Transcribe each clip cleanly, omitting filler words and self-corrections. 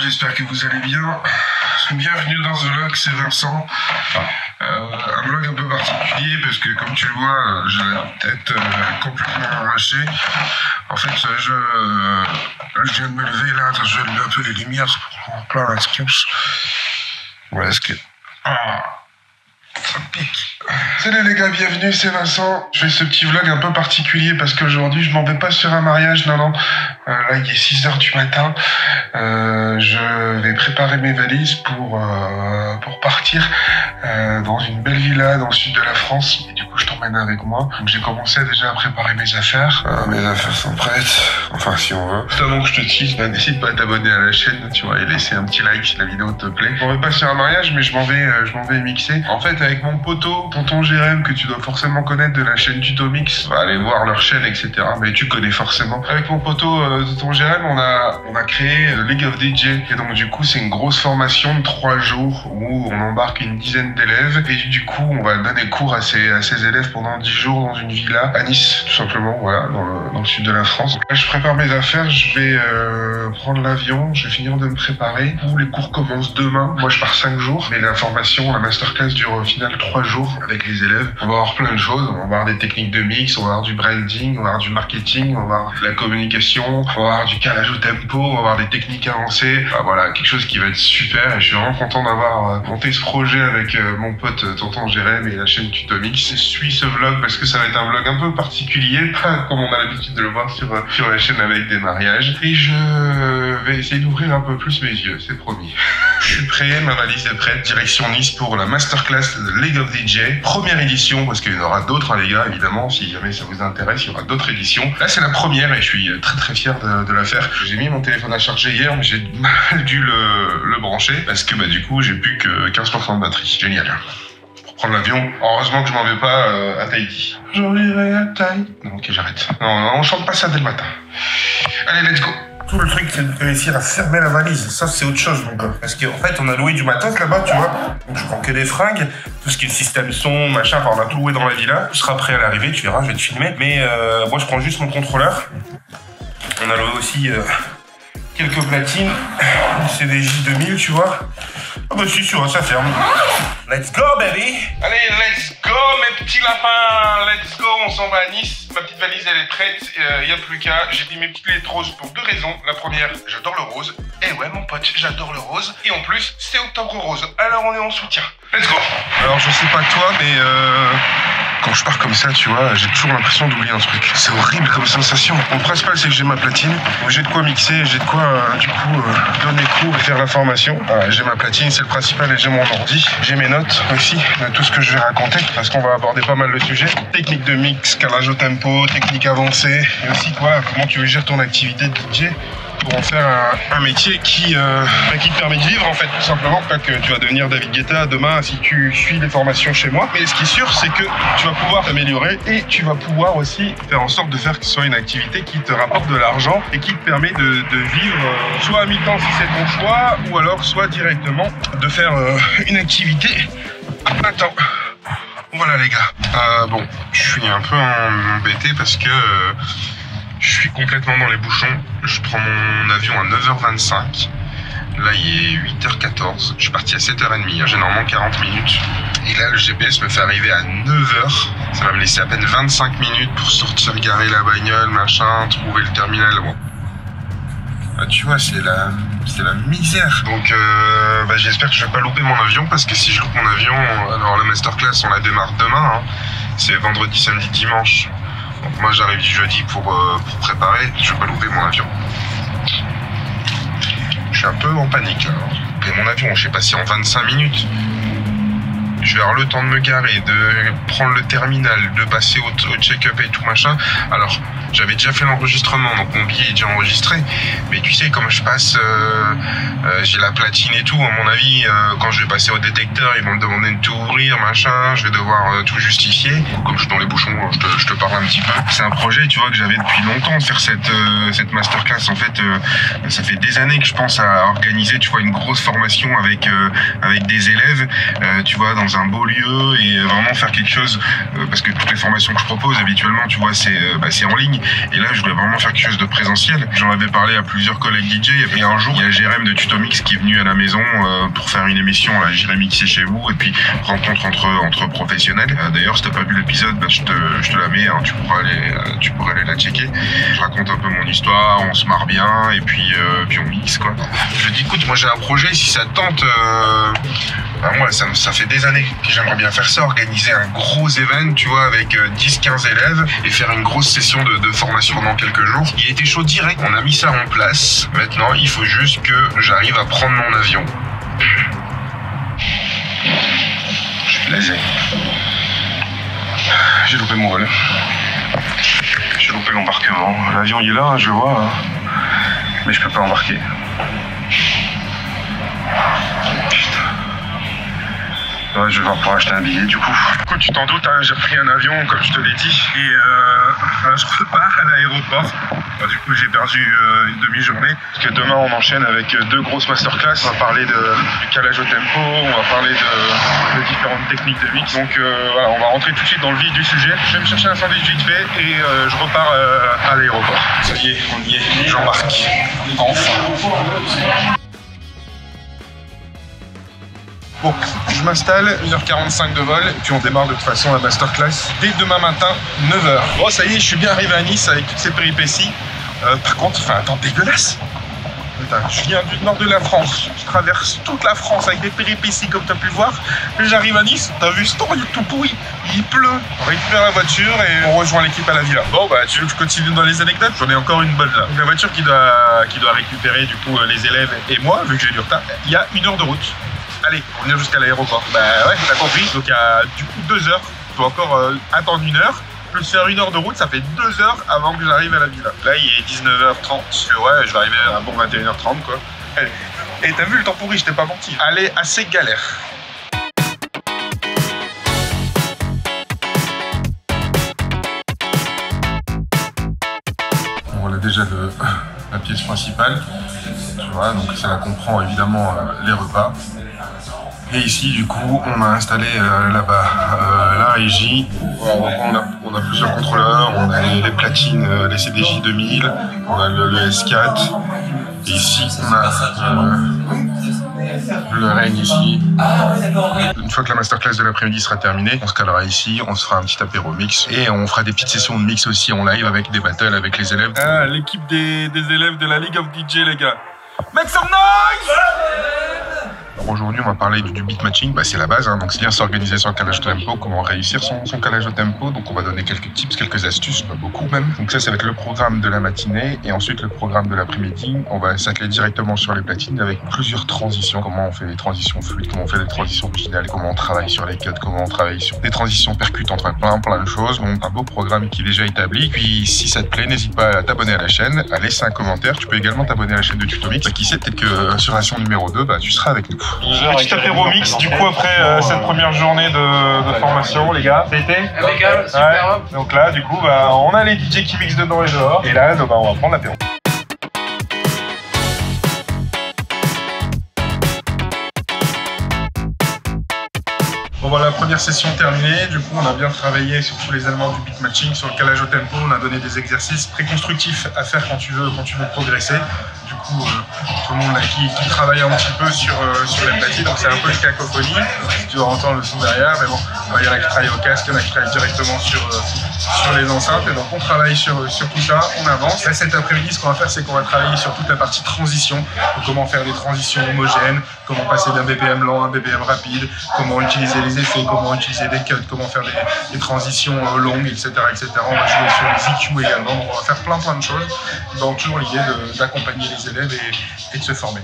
j'espère que vous allez bien. Bienvenue dans ce vlog, c'est Vincent. Un vlog un peu particulier parce que comme tu le vois, j'ai la tête complètement arrachée. En fait, je viens de me lever là, je vais allumer un peu les lumières pour plein la tronche. Voilà ce que... ça pique. Salut les gars, bienvenue, c'est Vincent. Je fais ce petit vlog un peu particulier parce qu'aujourd'hui je m'en vais pas sur un mariage, non. Là il est 6h du matin. Je vais préparer mes valises pour partir dans une belle villa dans le sud de la France. Et du coup je t'emmène avec moi. Donc j'ai commencé déjà à préparer mes affaires. Mes affaires sont prêtes, enfin si on veut. Avant que je te tease, n'hésite pas à t'abonner à la chaîne, tu vois, et laisser un petit like si la vidéo te plaît. Je m'en vais pas sur un mariage, mais je m'en vais mixer. En fait, avec mon poteau, tonton Jérém, que tu dois forcément connaître de la chaîne Tuto Mix, va aller voir leur chaîne, etc. Mais tu connais forcément. Avec mon poteau, tonton Jérém, on a créé League of DJ. Et donc du coup, c'est une grosse formation de 3 jours où on embarque une dizaine d'élèves. Et du coup, on va donner cours à ces élèves pendant 10 jours dans une villa à Nice, tout simplement, voilà, dans le sud de la France. Donc là, je prépare mes affaires, je vais prendre l'avion, je vais finir de me préparer. Les cours commencent demain. Moi, je pars 5 jours. Mais la formation, la masterclass dure au final 3 jours avec les élèves. On va avoir plein de choses. On va avoir des techniques de mix, on va avoir du branding, on va avoir du marketing, on va avoir de la communication, on va avoir du calage au tempo, on va avoir des techniques avancées. Enfin, voilà, quelque chose qui va être super. Et je suis vraiment content d'avoir monté ce projet avec mon pote tonton Jérém et la chaîne Tuto Mix. Je suis ce vlog parce que ça va être un vlog un peu particulier, pas comme on a l'habitude de le voir sur la chaîne avec des mariages. Et je vais essayer d'ouvrir un peu plus mes yeux, c'est promis. Je suis prêt, ma valise est prête, direction Nice pour la masterclass de League of DJ. Première édition, parce qu'il y en aura d'autres, hein, les gars, évidemment, si jamais ça vous intéresse, il y aura d'autres éditions. Là, c'est la première et je suis très très fier de la faire. J'ai mis mon téléphone à charger hier, mais j'ai mal dû le brancher, parce que bah, du coup, j'ai plus que 15% de batterie. Génial. Pour prendre l'avion, heureusement que je m'en vais pas à Tahiti. J'enverrai à Tahiti. Non, ok, j'arrête. Non, on chante pas ça dès le matin. Allez, let's go. Tout le truc, c'est de réussir à fermer la valise. Ça, c'est autre chose, mon gars. Parce qu'en fait, on a loué du matos là-bas, tu vois. Donc, je prends que des fringues. Tout ce qui est système son, machin. Enfin, on a tout loué dans la villa. Tu seras prêt à l'arrivée, tu verras, je vais te filmer. Mais moi, je prends juste mon contrôleur. On a loué aussi quelques platines. C'est des J2000, tu vois. Ah bah, je suis sûr, ça ferme. Let's go, baby! Allez, let's go, mes petits lapins! Let's go, on s'en va à Nice. Ma petite valise, elle est prête. Y a plus qu'à. J'ai mis mes petites lettres roses pour 2 raisons. La première, j'adore le rose. Et ouais, mon pote, j'adore le rose. Et en plus, c'est octobre rose. Alors, on est en soutien. Let's go! Alors, je sais pas toi, mais quand je pars comme ça, tu vois, j'ai toujours l'impression d'oublier un truc. C'est horrible comme sensation. Le principal, c'est que j'ai ma platine. Donc, j'ai de quoi mixer, j'ai de quoi, du coup, donner cours et faire la formation. J'ai ma platine, c'est le principal, et j'ai mon ordi. J'ai mes notes aussi de tout ce que je vais raconter, parce qu'on va aborder pas mal de sujets. Technique de mix, calage au tempo, technique avancée, et aussi, quoi, comment tu veux gérer ton activité de DJ pour en faire un métier qui te permet de vivre, en fait, tout simplement. Pas que tu vas devenir David Guetta demain si tu suis les formations chez moi. Mais ce qui est sûr, c'est que tu vas pouvoir t'améliorer et tu vas pouvoir aussi faire en sorte de faire que ce soit une activité qui te rapporte de l'argent et qui te permet de vivre soit à mi-temps si c'est ton choix, ou alors soit directement de faire une activité à plein temps. Voilà les gars. Bon, je suis un peu embêté parce que je suis complètement dans les bouchons. Je prends mon avion à 9h25. Là, il est 8h14. Je suis parti à 7h30. J'ai normalement 40 minutes. Et là, le GPS me fait arriver à 9h. Ça va me laisser à peine 25 minutes pour sortir, garer la bagnole, machin, trouver le terminal. Bon. Ah, tu vois, c'est la misère. Donc, j'espère que je vais pas louper mon avion, parce que si je loupe mon avion, alors la masterclass, on la démarre demain. Hein. C'est vendredi, samedi, dimanche. Donc moi j'arrive du jeudi pour préparer, je vais pas louper mon avion. Je suis un peu en panique là. Et mon avion, je sais pas si en 25 minutes, je vais avoir le temps de me garer, de prendre le terminal, de passer au check-up et tout machin. Alors, j'avais déjà fait l'enregistrement, donc mon billet est déjà enregistré. Mais tu sais, comme je passe, j'ai la platine et tout, à mon avis, quand je vais passer au détecteur, ils vont me demander de tout ouvrir, machin, je vais devoir tout justifier. Comme je suis dans les bouchons, je te parle un petit peu. C'est un projet, tu vois, que j'avais depuis longtemps, de faire cette masterclass. En fait, ça fait des années que je pense à organiser, tu vois, une grosse formation avec des élèves, tu vois, dans dans un beau lieu et vraiment faire quelque chose, parce que toutes les formations que je propose habituellement, tu vois, c'est en ligne. Et là, je voulais vraiment faire quelque chose de présentiel. J'en avais parlé à plusieurs collègues DJ. Et un jour, il y a Jérém de Tutomix qui est venu à la maison pour faire une émission. Là, j'irai mixer chez vous et puis rencontre entre professionnels. D'ailleurs, si t'as pas vu l'épisode, bah, je te la mets. Hein, tu pourrais aller la checker. Je raconte un peu mon histoire, on se marre bien et puis on mixe quoi. Je dis écoute, moi j'ai un projet, si ça te tente, bah, moi ça fait des années que j'aimerais bien faire ça, organiser un gros événement, tu vois, avec 10-15 élèves et faire une grosse session de formation pendant quelques jours. Il était chaud direct, on a mis ça en place. Maintenant, il faut juste que j'arrive à prendre mon avion. Je suis blasé. J'ai loupé mon vol. J'ai loupé l'embarquement. L'avion il est là, hein, je le vois. Hein. Mais je peux pas embarquer. Putain. Ouais, je vais voir pour acheter un billet du coup. Écoute, tu t'en doutes, hein, j'ai pris un avion comme je te l'ai dit. Et je repars à l'aéroport. Du coup, j'ai perdu une demi-journée. Parce que demain, on enchaîne avec 2 grosses masterclass. On va parler du calage au tempo, on va parler de différentes techniques de mix. Donc voilà, on va rentrer tout de suite dans le vif du sujet. Je vais me chercher un sandwich vite fait et je repars à l'aéroport. Ça y est, on y est. J'embarque. Enfin. Bon, je m'installe, 1h45 de vol, et puis on démarre de toute façon la masterclass dès demain matin, 9h. Bon, ça y est, je suis bien arrivé à Nice avec toutes ces péripéties. Par contre, enfin, attends, dégueulasse. Putain, je viens du nord de la France, je traverse toute la France avec des péripéties comme tu as pu le voir. Puis j'arrive à Nice, t'as vu ce temps, il est tout pourri, il pleut. On récupère la voiture et on rejoint l'équipe à la villa. Bon, bah, tu veux que je continue dans les anecdotes? J'en ai encore une bonne là. Donc, la voiture qui doit récupérer du coup les élèves et moi, vu que j'ai du retard, il y a 1 heure de route. Allez, on vient jusqu'à l'aéroport. Bah ouais, t'as compris. Donc il y a du coup 2 heures. Je dois encore attendre 1 heure. Plus faire 1 heure de route, ça fait 2 heures avant que j'arrive à la villa. Là, il est 19h30. Ouais, je vais arriver à bon 21h30 quoi. Et t'as vu le temps pourri, je t'ai pas menti. Allez, assez galère. On voilà déjà la pièce principale. Tu vois, donc ça comprend évidemment les repas. Et ici, du coup, on a installé là-bas la régie. On a plusieurs contrôleurs, on a les platines, les CDJ 2000, on a le S4. Et ici, on a le règne ici. Une fois que la masterclass de l'après-midi sera terminée, on se calera ici, on se fera un petit apéro mix et on fera des petites sessions de mix aussi en live avec des battles avec les élèves. Ah, l'équipe des élèves de la League of DJ, les gars. Make some noise! Aujourd'hui, on va parler du beat matching. Bah, c'est la base, hein, donc c'est bien s'organiser sur le calage de tempo, comment réussir son calage de tempo. Donc on va donner quelques tips, quelques astuces, pas beaucoup même. Donc ça va être le programme de la matinée et ensuite le programme de l'après-midi. On va s'atteler directement sur les platines avec plusieurs transitions. Comment on fait des transitions fluides, comment on fait des transitions originales, comment on travaille sur les cuts, comment on travaille sur des transitions percutantes, enfin plein de choses. Donc un beau programme qui est déjà établi. Puis si ça te plaît, n'hésite pas à t'abonner à la chaîne, à laisser un commentaire. Tu peux également t'abonner à la chaîne de Tutomix. Bah, qui sait, peut-être que sur la session numéro 2, bah, tu seras avec nous. Petit apéro mix du coup après cette première journée de formation les gars. Ça a été impeccable, super. Ouais. Donc là du coup bah, on a les DJ qui mixent dedans et dehors. Et là bah, on va prendre l'apéro. Bon voilà, première session terminée, du coup on a bien travaillé sur tous les éléments du beat matching, sur le calage au tempo, on a donné des exercices très constructifs à faire quand tu veux progresser. Du coup tout le monde là, qui travaille un petit peu sur les platines, donc c'est un peu une cacophonie, tu dois entendre le son derrière, mais bon, il y en a qui travaillent au casque, il y en a qui travaillent directement sur les enceintes, et donc on travaille sur tout ça, on avance. Là cet après-midi ce qu'on va faire c'est qu'on va travailler sur toute la partie transition, donc comment faire des transitions homogènes, comment passer d'un BPM lent à un BPM rapide, comment utiliser les effets, comment utiliser des cuts, comment faire des transitions longues, etc., etc. On va jouer sur les EQ également, donc on va faire plein de choses dans toujours l'idée d'accompagner les élèves et de se former.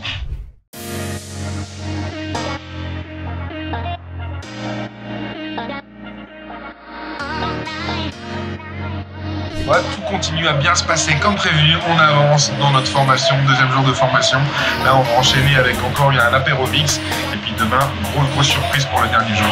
Voilà, tout continue à bien se passer comme prévu, on avance dans notre formation, deuxième jour de formation. Là on va enchaîner avec encore un apéro mix et puis demain, grosse surprise pour le dernier jour.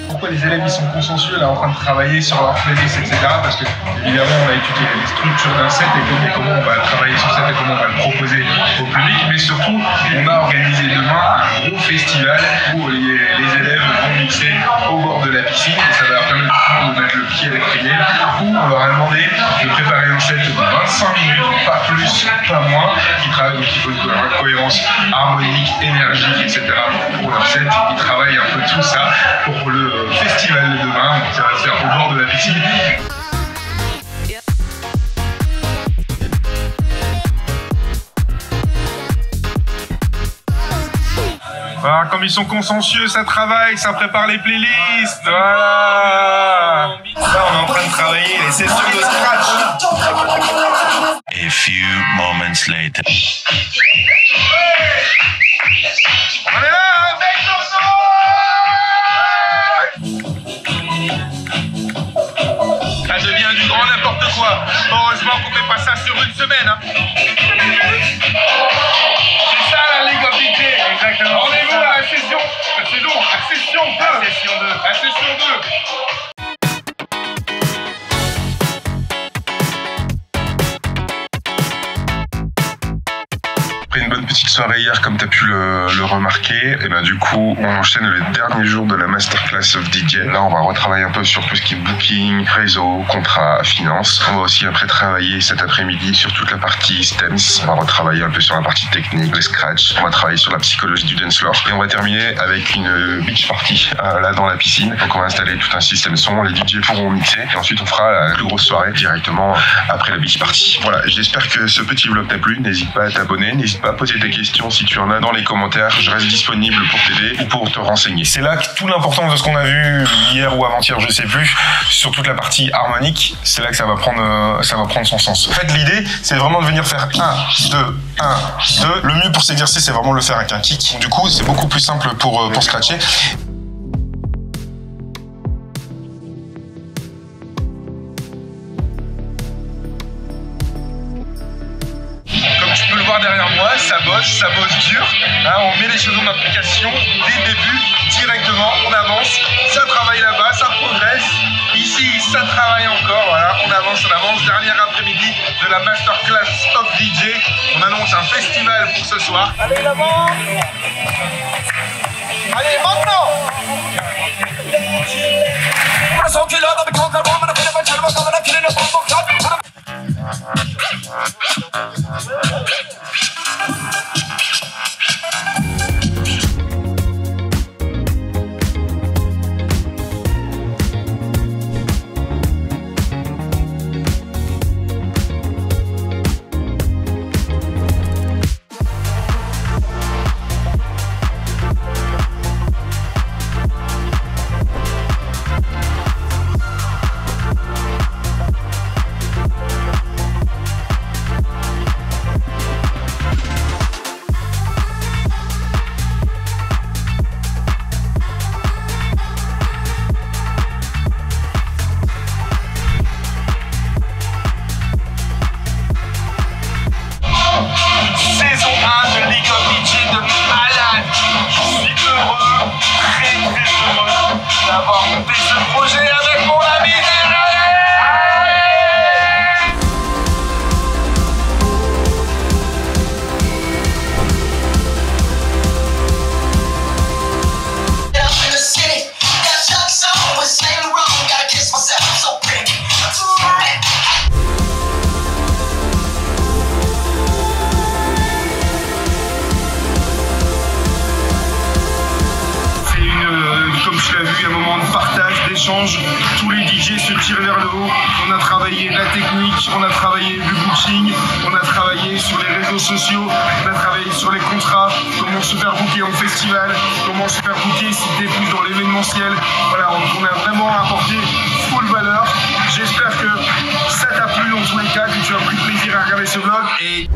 Pourquoi les élèves ils sont consensueux là en train de travailler sur leur playlist, etc. Parce que évidemment on a étudié les structures d'un set et comment on va travailler sur ça et comment on va le proposer au public. Mais surtout, on a organisé demain un gros festival où les élèves vont mixer au bord de la piscine et ça va leur permettre de mettre le pied à l'étrier. Où on leur a demandé de préparer un set de 25 minutes, pas plus, pas moins, qui travaille donc il faut une cohérence harmonique, énergique, etc. pour leur set. Ils travaillent un peu tout ça pour le festival de demain, donc ça va se faire au bord de la piscine. Voilà, comme ils sont consensueux, ça travaille, ça prépare les playlists. Voilà. Là, on est en train de travailler les sessions de scratch. A few moments later. On est là, mec, ça devient du grand n'importe quoi. Heureusement qu'on fait pas ça sur une semaine. Hein. C'est ça la League of DJ. Exactement. Rendez-vous à la session. La session 2. La session 2. La session 2. Après une bonne petite soirée hier, comme tu as pu le remarquer, et ben du coup on enchaîne le dernier jour de la masterclass of DJ. Là on va retravailler un peu sur tout ce qui est booking, réseau, contrat, finance. On va aussi après travailler cet après-midi sur toute la partie stems. On va retravailler un peu sur la partie technique, les scratch. On va travailler sur la psychologie du dance floor. Et on va terminer avec une beach party là dans la piscine. Donc on va installer tout un système son, les DJ pourront mixer et ensuite on fera la plus grosse soirée directement après la beach party. Voilà, j'espère que ce petit vlog t'a plu. N'hésite pas à t'abonner, n'hésite pas à poser tes questions si tu en as dans les commentaires. Je reste disponible pour t'aider ou pour te renseigner. C'est là que tout l'importance de ce qu'on a vu hier ou avant-hier, je sais plus, sur toute la partie harmonique, c'est là que ça va prendre son sens. En fait, l'idée, c'est vraiment de venir faire 1, 2, 1, 2. Le mieux pour cet exercice, c'est vraiment de le faire avec un kick. Du coup, c'est beaucoup plus simple pour scratcher. Tu peux le voir derrière moi, ça bosse dur. Hein, on met les choses en application dès le début, directement, on avance, ça travaille là-bas, ça progresse. Ici, ça travaille encore, voilà, on avance. Dernier après-midi de la masterclass of DJ. On annonce un festival pour ce soir. Allez là-bas. Allez, maintenant. D'avoir monté ce projet avec mon ami comme tu l'as vu, un moment de partage, d'échange, tous les DJ se tirent vers le haut. On a travaillé la technique, on a travaillé le booking, on a travaillé sur les réseaux sociaux, on a travaillé sur les contrats, comment se faire booker en festival, comment se faire booker si t'es plus dans l'événementiel. Voilà, on a vraiment apporté full valeur. J'espère que ça t'a plu dans tous les cas, que tu as pris plaisir à regarder ce vlog et